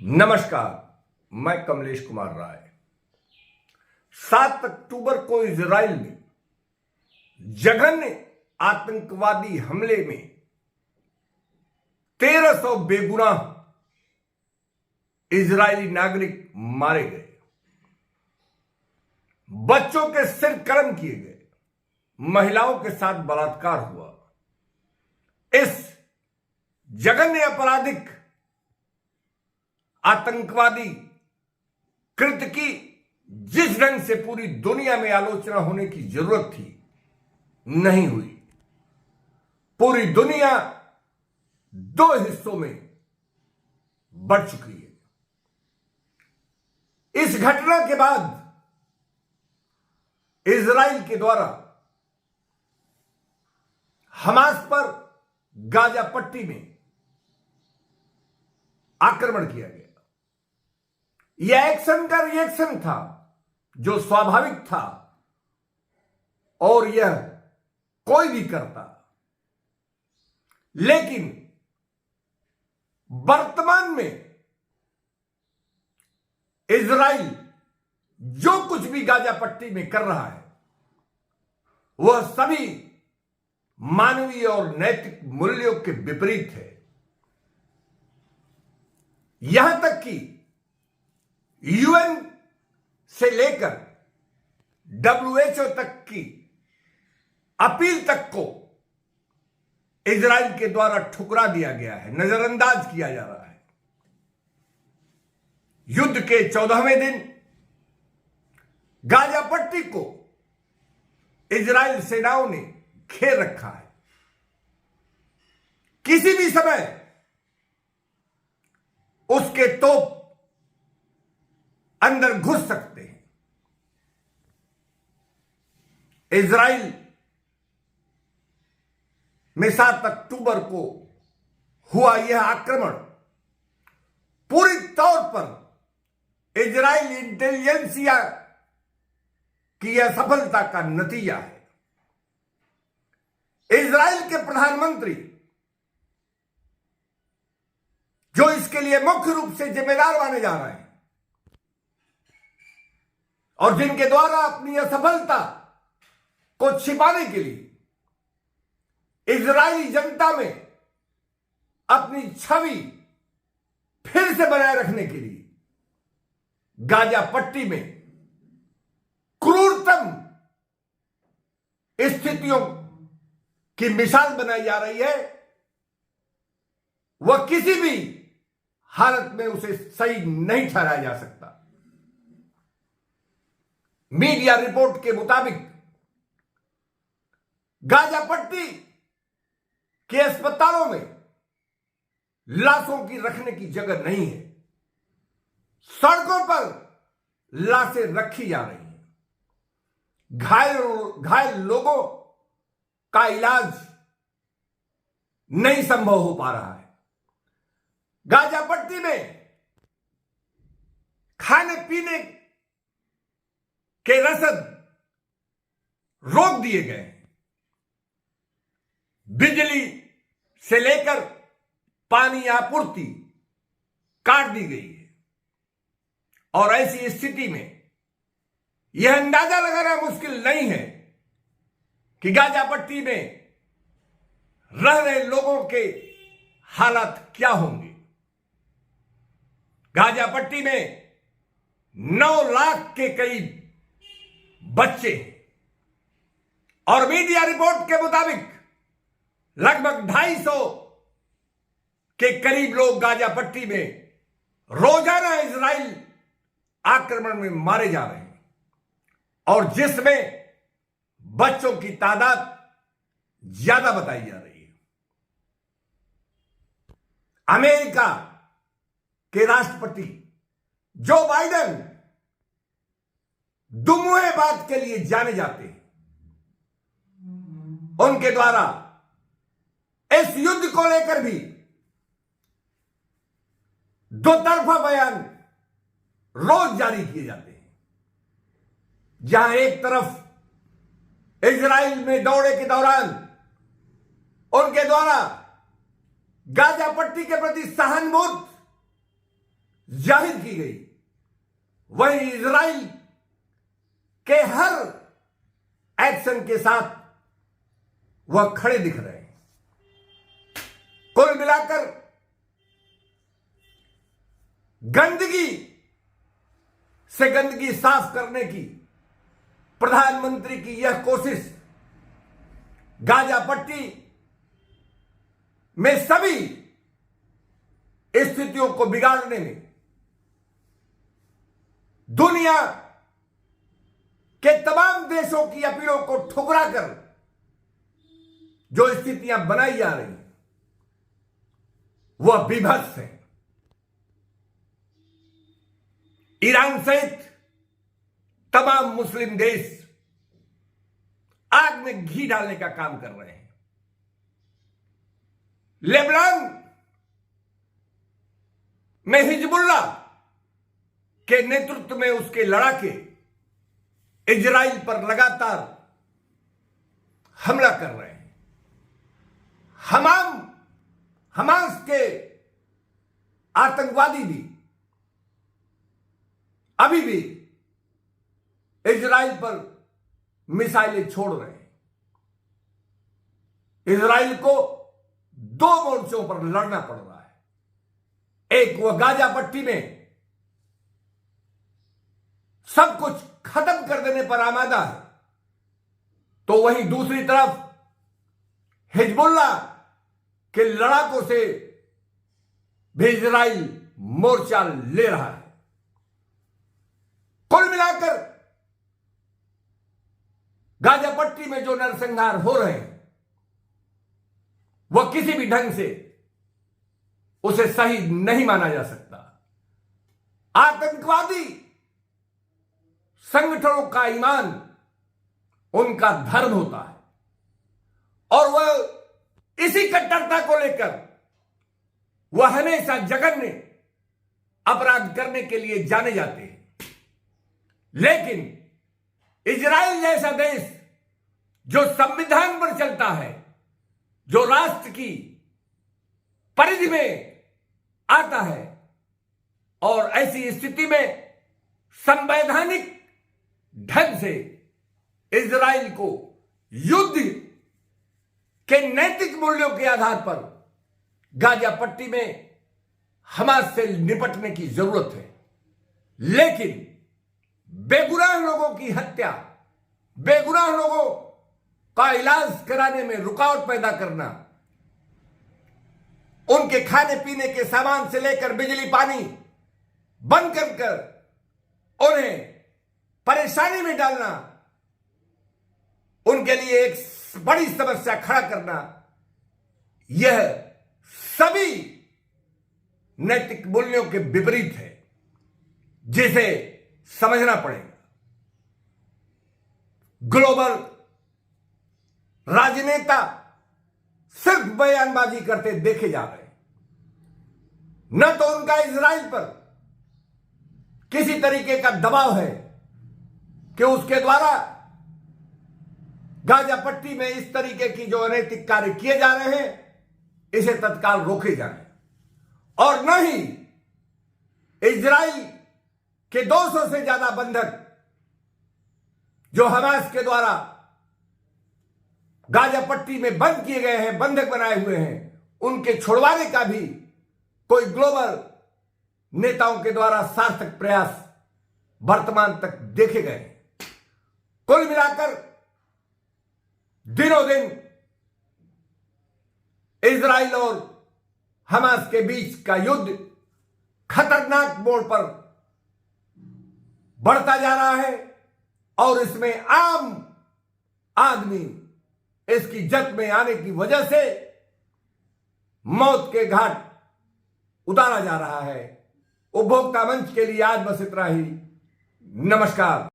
नमस्कार, मैं कमलेश कुमार राय। 7 अक्टूबर को इजराइल में जघन्य आतंकवादी हमले में 1300 बेगुनाह इजरायली नागरिक मारे गए, बच्चों के सिर कलम किए गए, महिलाओं के साथ बलात्कार हुआ। इस जघन्य आपराधिक आतंकवादी कृत्य की जिस ढंग से पूरी दुनिया में आलोचना होने की जरूरत थी, नहीं हुई। पूरी दुनिया दो हिस्सों में बढ़ चुकी है। इस घटना के बाद इजराइल के द्वारा हमास पर गाजा पट्टी में आक्रमण किया गया। यह एक्शन का रिएक्शन था जो स्वाभाविक था और यह कोई भी करता, लेकिन वर्तमान में इजराइल जो कुछ भी गाजा पट्टी में कर रहा है वह सभी मानवीय और नैतिक मूल्यों के विपरीत है। यहां तक कि यूएन से लेकर WHO तक की अपील तक को इजराइल के द्वारा ठुकरा दिया गया है, नजरअंदाज किया जा रहा है। युद्ध के 14वें दिन गाजा पट्टी को इजराइल सेनाओं ने घेर रखा है। किसी भी समय उसके तोप अंदर घुस सकते हैं। इजराइल में 7 अक्टूबर को हुआ यह आक्रमण पूरी तौर पर इजराइल इंटेलिजेंसिया की असफलता का नतीजा है। इजराइल के प्रधानमंत्री, जो इसके लिए मुख्य रूप से जिम्मेदार माने जा रहे हैं और जिनके द्वारा अपनी असफलता को छिपाने के लिए इजरायली जनता में अपनी छवि फिर से बनाए रखने के लिए गाजा पट्टी में क्रूरतम स्थितियों की मिसाल बनाई जा रही है, वह किसी भी हालत में उसे सही नहीं ठहराया जा सकता। मीडिया रिपोर्ट के मुताबिक गाजा पट्टी के अस्पतालों में लाशों की रखने की जगह नहीं है। सड़कों पर लाशें रखी जा रही हैं। घायल लोगों का इलाज नहीं संभव हो पा रहा है। गाजा पट्टी में खाने पीने के रसद रोक दिए गए। बिजली से लेकर पानी आपूर्ति काट दी गई है और ऐसी स्थिति में यह अंदाजा लगाना मुश्किल नहीं है कि गाजा पट्टी में रह रहे लोगों के हालात क्या होंगे। गाजा पट्टी में 9 लाख के करीब बच्चे और मीडिया रिपोर्ट के मुताबिक लगभग 250 के करीब लोग गाजा पट्टी में रोजाना इजराइल आक्रमण में मारे जा रहे हैं और जिसमें बच्चों की तादाद ज्यादा बताई जा रही है। अमेरिका के राष्ट्रपति जो बाइडेन दुमुहे बात के लिए जाने जाते हैं, उनके द्वारा इस युद्ध को लेकर भी दो तरफा बयान रोज जारी किए जाते हैं। जहां एक तरफ इजराइल में दौरे के दौरान उनके द्वारा गाजा पट्टी के प्रति सहानुभूति जाहिर की गई, वहीं इजराइल के हर एक्शन के साथ वह खड़े दिख रहे हैं। कुल मिलाकर गंदगी से गंदगी साफ करने की प्रधानमंत्री की यह कोशिश गाजा पट्टी में सभी स्थितियों को बिगाड़ने में दुनिया के तमाम देशों की अपीलों को ठुकराकर जो स्थितियां बनाई जा रही हैं वह विभत्स है। ईरान सहित तमाम मुस्लिम देश आग में घी डालने का काम कर रहे हैं। लेबनान में हिजबुल्लाह के नेतृत्व में उसके लड़ाके इजराइल पर लगातार हमला कर रहे हैं। हमास के आतंकवादी भी अभी भी इजराइल पर मिसाइलें छोड़ रहे हैं। इजराइल को दो मोर्चों पर लड़ना पड़ रहा है। एक वह गाजा पट्टी में सब कुछ खत्म कर देने पर आमादा है, तो वहीं दूसरी तरफ हिजबुल्लाह के लड़ाकों से भी इजराइल मोर्चा ले रहा है। कुल मिलाकर गाजा पट्टी में जो नरसंहार हो रहे हैं वह किसी भी ढंग से उसे सही नहीं माना जा सकता। आतंकवादी संगठनों का ईमान उनका धर्म होता है और वह इसी कट्टरता को लेकर वह हमेशा जघन्य अपराध करने के लिए जाने जाते हैं। लेकिन इजराइल जैसा देश जो संविधान पर चलता है, जो राष्ट्र की परिधि में आता है और ऐसी स्थिति में संवैधानिक ढंग से इजराइल को युद्ध के नैतिक मूल्यों के आधार पर गाजा पट्टी में हमास से निपटने की जरूरत है। लेकिन बेगुनाह लोगों की हत्या, बेगुनाह लोगों का इलाज कराने में रुकावट पैदा करना, उनके खाने पीने के सामान से लेकर बिजली पानी बंद कर उन्हें परेशानी में डालना, उनके लिए एक बड़ी समस्या खड़ा करना, यह सभी नैतिक मूल्यों के विपरीत है, जिसे समझना पड़ेगा। ग्लोबल राजनेता सिर्फ बयानबाजी करते देखे जा रहे हैं, न तो उनका इजराइल पर किसी तरीके का दबाव है कि उसके द्वारा गाजा पट्टी में इस तरीके की जो अनैतिक कार्य किए जा रहे हैं इसे तत्काल रोके जाएं, और न ही इजराइल के 200 से ज्यादा बंधक जो हमास के द्वारा गाजा पट्टी में बंद किए गए हैं, बंधक बनाए हुए हैं, उनके छुड़वाने का भी कोई ग्लोबल नेताओं के द्वारा सार्थक प्रयास वर्तमान तक देखे गए। कुल मिलाकर दिनों दिन इजराइल और हमास के बीच का युद्ध खतरनाक मोड़ पर बढ़ता जा रहा है और इसमें आम आदमी इसकी जद में आने की वजह से मौत के घाट उतारा जा रहा है। उपभोक्ता मंच के लिए आज बस इतना ही। नमस्कार।